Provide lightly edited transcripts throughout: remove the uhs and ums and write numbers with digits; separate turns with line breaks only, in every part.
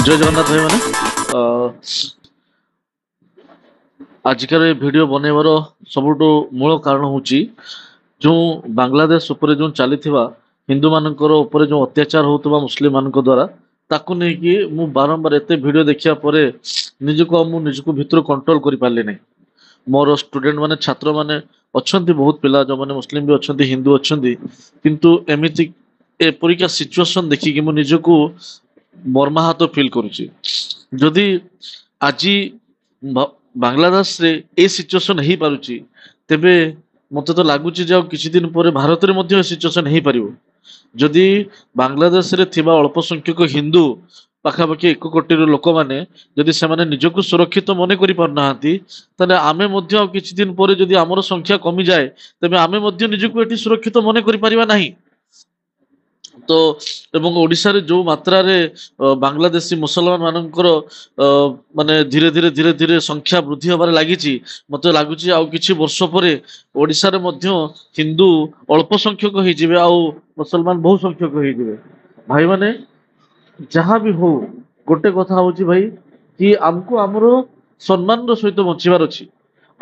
जय जगन्नाथ भाई मैंने आजिकार भिडियो बनैबार सबुठ मूल कारण हूँ जो बांग्लादेश उपर जो चली हिंदू मानकर उपर जो अत्याचार होता मुस्लिम मान द्वारा ताकू नहीं मु बारंबार एत भिडियो देखा पर निजको भितर कंट्रोल कर पारे नहीं। मोर स्टूडेंट माने छात्र माने अच्छी बहुत पिला जो माने मुस्लिम भी अच्छा हिंदू अच्छा किंतु एमती एपरिका सिचुएशन देखिकी मु निजको मर्माहत फिल करुच्ची जदि आज बांग्लादेश रे ए सिचुएशन हो पारुची तेबे मते तो लगुच किसी दिन पर भारत में मध्य सिचुएशन हो पारिबो जदि बांग्लादेश रे थिबा अल्प संख्यक हिंदू पाखापाखि 1 कोटी लोक माने जदि से माने निजको सुरक्षित मन करि पारनाहांती ताले आमे मध्य आ किछि दिन पर जदि हमर संख्या कमी जाए तेबे आमे मध्य निजको एटी सुरक्षित मन करि पारिबा नाही। तो एवं ओडिशा रे जो मात्रा रे बांग्लादेशी मुसलमान मानकर माने धीरे धीरे संख्या वृद्धि होबार लागिची मते लागुची आ किछि वर्ष परे ओडिशा रे मध्य हिंदू अल्प संख्यक होई जिवे आ मुसलमान बहु संख्यक होई जिवे। भाई माने जहाँ भी हो गोटे कथा होची भाई कि हमको हमरो सम्मान रो सहित बंचिबार अछि।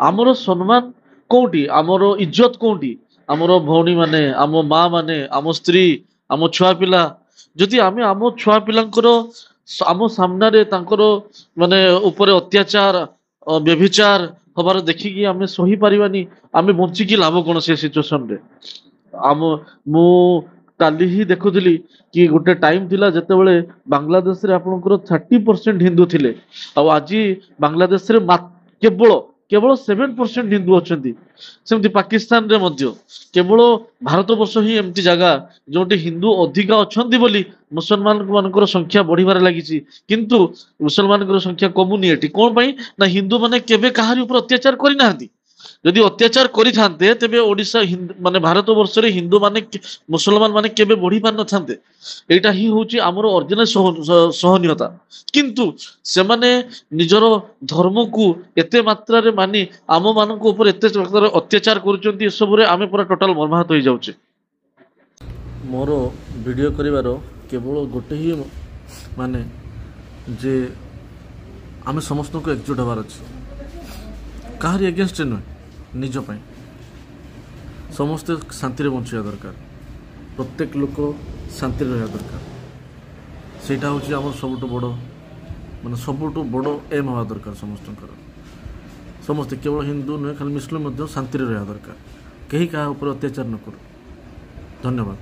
हमरो सम्मान कोउटी हमरो इज्जत कोउटी हमरो भौणी माने आमो माँ माने आमो स्त्री आमो छुआ पिला जदि आमे आमो छुआ पिलांकर आमो सामना रे तांकर माने ऊपर अत्याचार व्यभिचार हबार देखिकी आमे सही पारिबानी आमे बंचिकी लाभ कोन से सिचुएशन रे। आम मु काली ही देखुली कि गोटे टाइम थिला जेतेबेले बांग्लादेश रे आपनकर 30% हिंदू थिले आज बांग्लादेश रे केवल केवल 7% हिंदू अछंती। सेमती पाकिस्तान रे मध्य केवल भारत वर्ष ही एमती जगह जोटी हिंदू अधिका अछंती बोली मुसलमान मानकर संख्या बढ़िबार लागिची किंतु मुसलमान संख्या कमुनी एटी कोन पई ना हिंदू माने केबे कहारी ऊपर अत्याचार करि नाहंती। यदि अत्याचार करि थांते तेबे ओडिशा माने भारत वर्ष रे हिंदू माने मुसलमान माने केबे बढ़ी पार न थांते। एटा ही होची हमर ओरिजिनल सहनियता किंतु से माने निजर धर्म को एते मात्रा रे मानी आम मानक ऊपर एते अत्याचार करूचंती ए सब रे आमे पूरा टोटल मर्माहत होई जाउचे। मोर वीडियो करिवार केवल गोटे ही माने जे आमे समस्त को एकजुट हबार अछि कहारी एगेंस्ट नुहे निज पाई समस्ते शांति रे बंचिया दरकार प्रत्येक लोक शांति रहा दरकार सेटा होची हमर सबुठ बड़ माने सबुठ बड़ एम हवा दरकार समस्त केवल हिंदू नुहे खाली मुस्लिम शांति रहा दरकार कहीं क्या ऊपर अत्याचार न करू। धन्यवाद।